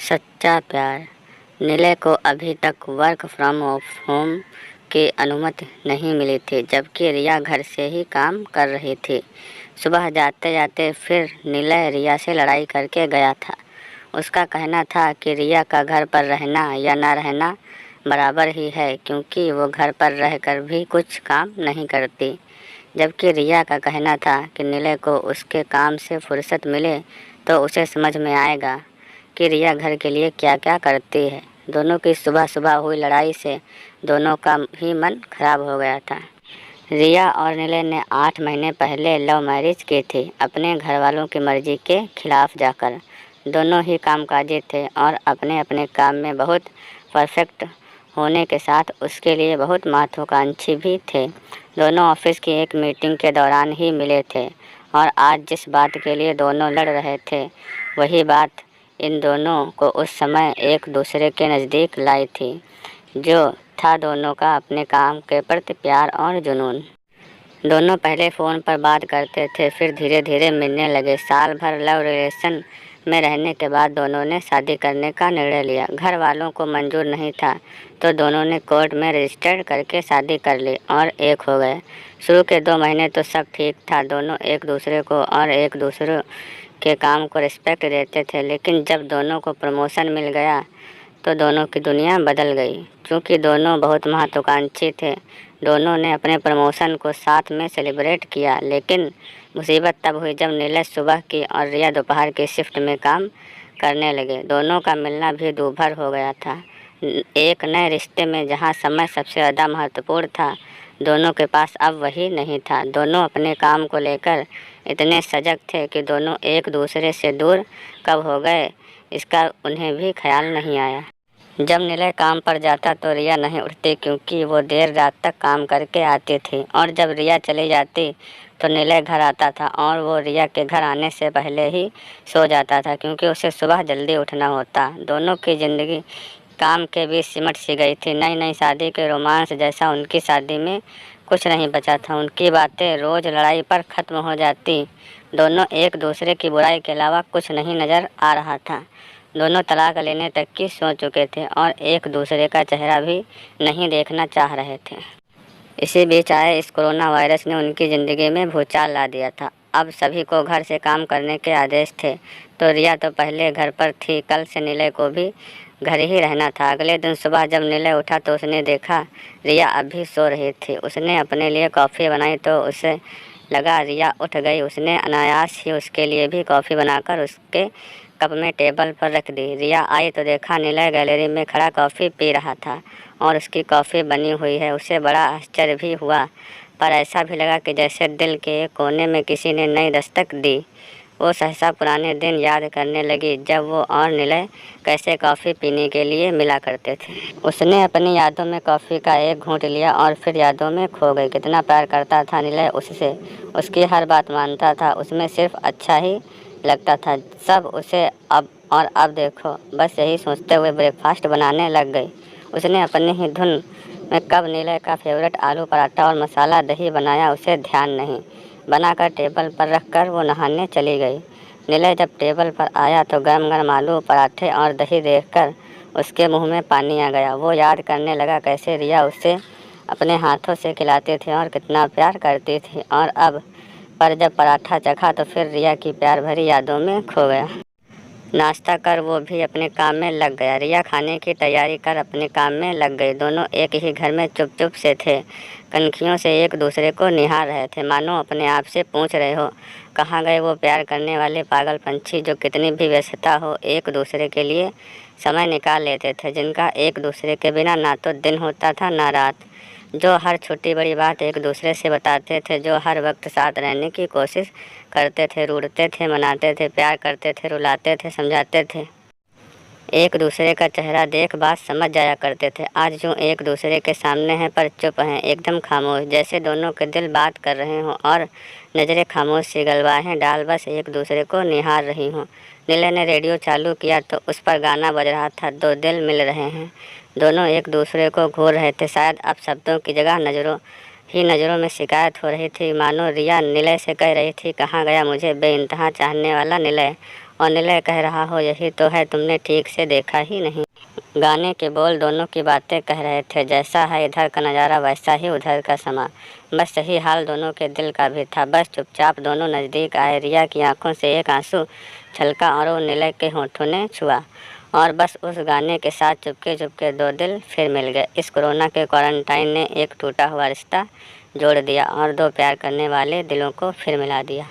सच्चा प्यार। निलय को अभी तक वर्क फ्रॉम होम की अनुमति नहीं मिली थी, जबकि रिया घर से ही काम कर रही थी। सुबह जाते जाते फिर निलय रिया से लड़ाई करके गया था। उसका कहना था कि रिया का घर पर रहना या ना रहना बराबर ही है, क्योंकि वो घर पर रहकर भी कुछ काम नहीं करती। जबकि रिया का कहना था कि निलय को उसके काम से फुर्सत मिले तो उसे समझ में आएगा कि रिया घर के लिए क्या क्या करती है। दोनों की सुबह सुबह हुई लड़ाई से दोनों का ही मन खराब हो गया था। रिया और निलय ने 8 महीने पहले लव मैरिज की थी, अपने घर वालों की मर्जी के खिलाफ जाकर। दोनों ही कामकाजी थे और अपने अपने काम में बहुत परफेक्ट होने के साथ उसके लिए बहुत महत्वाकांक्षी भी थे। दोनों ऑफिस की एक मीटिंग के दौरान ही मिले थे और आज जिस बात के लिए दोनों लड़ रहे थे वही बात इन दोनों को उस समय एक दूसरे के नज़दीक लाई थी, जो था दोनों का अपने काम के प्रति प्यार और जुनून। दोनों पहले फ़ोन पर बात करते थे, फिर धीरे धीरे मिलने लगे। साल भर लव रिलेशन में रहने के बाद दोनों ने शादी करने का निर्णय लिया। घर वालों को मंजूर नहीं था तो दोनों ने कोर्ट में रजिस्टर करके शादी कर ली और एक हो गए। शुरू के 2 महीने तो सब ठीक था, दोनों एक दूसरे को और एक दूसरे के काम को रिस्पेक्ट देते थे। लेकिन जब दोनों को प्रमोशन मिल गया तो दोनों की दुनिया बदल गई। क्योंकि दोनों बहुत महत्वाकांक्षी थे, दोनों ने अपने प्रमोशन को साथ में सेलिब्रेट किया। लेकिन मुसीबत तब हुई जब निलय सुबह की और रिया दोपहर की शिफ्ट में काम करने लगे। दोनों का मिलना भी दूभर हो गया था। एक नए रिश्ते में जहां समय सबसे ज़्यादा महत्वपूर्ण था, दोनों के पास अब वही नहीं था। दोनों अपने काम को लेकर इतने सजग थे कि दोनों एक दूसरे से दूर कब हो गए इसका उन्हें भी ख्याल नहीं आया। जब निलय काम पर जाता तो रिया नहीं उठती, क्योंकि वो देर रात तक काम करके आती थी, और जब रिया चली जाती तो निलय घर आता था और वो रिया के घर आने से पहले ही सो जाता था, क्योंकि उसे सुबह जल्दी उठना होता। दोनों की ज़िंदगी काम के बीच सिमट सी गई थी। नई नई शादी के रोमांस जैसा उनकी शादी में कुछ नहीं बचा था। उनकी बातें रोज़ लड़ाई पर ख़त्म हो जाती। दोनों एक दूसरे की बुराई के अलावा कुछ नहीं नज़र आ रहा था। दोनों तलाक लेने तक की सोच चुके थे और एक दूसरे का चेहरा भी नहीं देखना चाह रहे थे। इसी बीच आए इस कोरोना वायरस ने उनकी ज़िंदगी में भूचाल ला दिया था। अब सभी को घर से काम करने के आदेश थे, तो रिया तो पहले घर पर थी, कल से निलय को भी घर ही रहना था। अगले दिन सुबह जब निलय उठा तो उसने देखा रिया अभी सो रही थी। उसने अपने लिए कॉफ़ी बनाई तो उसे लगा रिया उठ गई। उसने अनायास ही उसके लिए भी कॉफ़ी बनाकर उसके कप में टेबल पर रख दी। रिया आई तो देखा निलय गैलरी में खड़ा कॉफ़ी पी रहा था और उसकी कॉफ़ी बनी हुई है। उसे बड़ा आश्चर्य भी हुआ, पर ऐसा भी लगा कि जैसे दिल के एक कोने में किसी ने नई दस्तक दी। वो सहसा पुराने दिन याद करने लगी, जब वो और निलय कैसे कॉफ़ी पीने के लिए मिला करते थे। उसने अपनी यादों में कॉफ़ी का एक घूंट लिया और फिर यादों में खो गई। कितना प्यार करता था निलय उससे, उसकी हर बात मानता था, उसमें सिर्फ अच्छा ही लगता था सब उसे। अब देखो, बस यही सोचते हुए ब्रेकफास्ट बनाने लग गई। उसने अपनी ही धुन में कब निलय का फेवरेट आलू पराठा और मसाला दही बनाया उसे ध्यान नहीं। बनाकर टेबल पर रखकर वो नहाने चली गई। निलय जब टेबल पर आया तो गरम गरम आलू पराठे और दही देखकर उसके मुंह में पानी आ गया। वो याद करने लगा कैसे रिया उसे अपने हाथों से खिलाती थी और कितना प्यार करती थी। और अब पर जब पराठा चखा तो फिर रिया की प्यार भरी यादों में खो गया। नाश्ता कर वो भी अपने काम में लग गया। रिया खाने की तैयारी कर अपने काम में लग गई। दोनों एक ही घर में चुप चुप से थे, कनखियों से एक दूसरे को निहार रहे थे, मानो अपने आप से पूछ रहे हो कहाँ गए वो प्यार करने वाले पागल पंछी, जो कितनी भी व्यस्तता हो एक दूसरे के लिए समय निकाल लेते थे, जिनका एक दूसरे के बिना ना तो दिन होता था ना रात, जो हर छोटी बड़ी बात एक दूसरे से बताते थे, जो हर वक्त साथ रहने की कोशिश करते थे, रूठते थे, मनाते थे, प्यार करते थे, रुलाते थे, समझाते थे। एक दूसरे का चेहरा देख बात समझ जाया करते थे। आज जो एक दूसरे के सामने हैं पर चुप हैं, एकदम खामोश, जैसे दोनों के दिल बात कर रहे हों और नज़रें खामोश सी गलवाहें डाल बस एक दूसरे को निहार रही हों। निलय ने रेडियो चालू किया तो उस पर गाना बज रहा था, दो दिल मिल रहे हैं। दोनों एक दूसरे को घूर रहे थे। शायद अब शब्दों की जगह नज़रों में शिकायत हो रही थी, मानो रिया निलय से कह रही थी, कहाँ गया मुझे बेइंतहा चाहने वाला निलय। और निलय कह रहा हो यही तो है, तुमने ठीक से देखा ही नहीं। गाने के बोल दोनों की बातें कह रहे थे, जैसा है इधर का नज़ारा वैसा ही उधर का समा। बस यही हाल दोनों के दिल का भी था। बस चुपचाप दोनों नज़दीक आए। रिया की आंखों से एक आंसू छलका और वो निलय के होठों ने छुआ, और बस उस गाने के साथ चुपके चुपके दो दिल फिर मिल गए। इस कोरोना के क्वारंटाइन ने एक टूटा हुआ रिश्ता जोड़ दिया और दो प्यार करने वाले दिलों को फिर मिला दिया।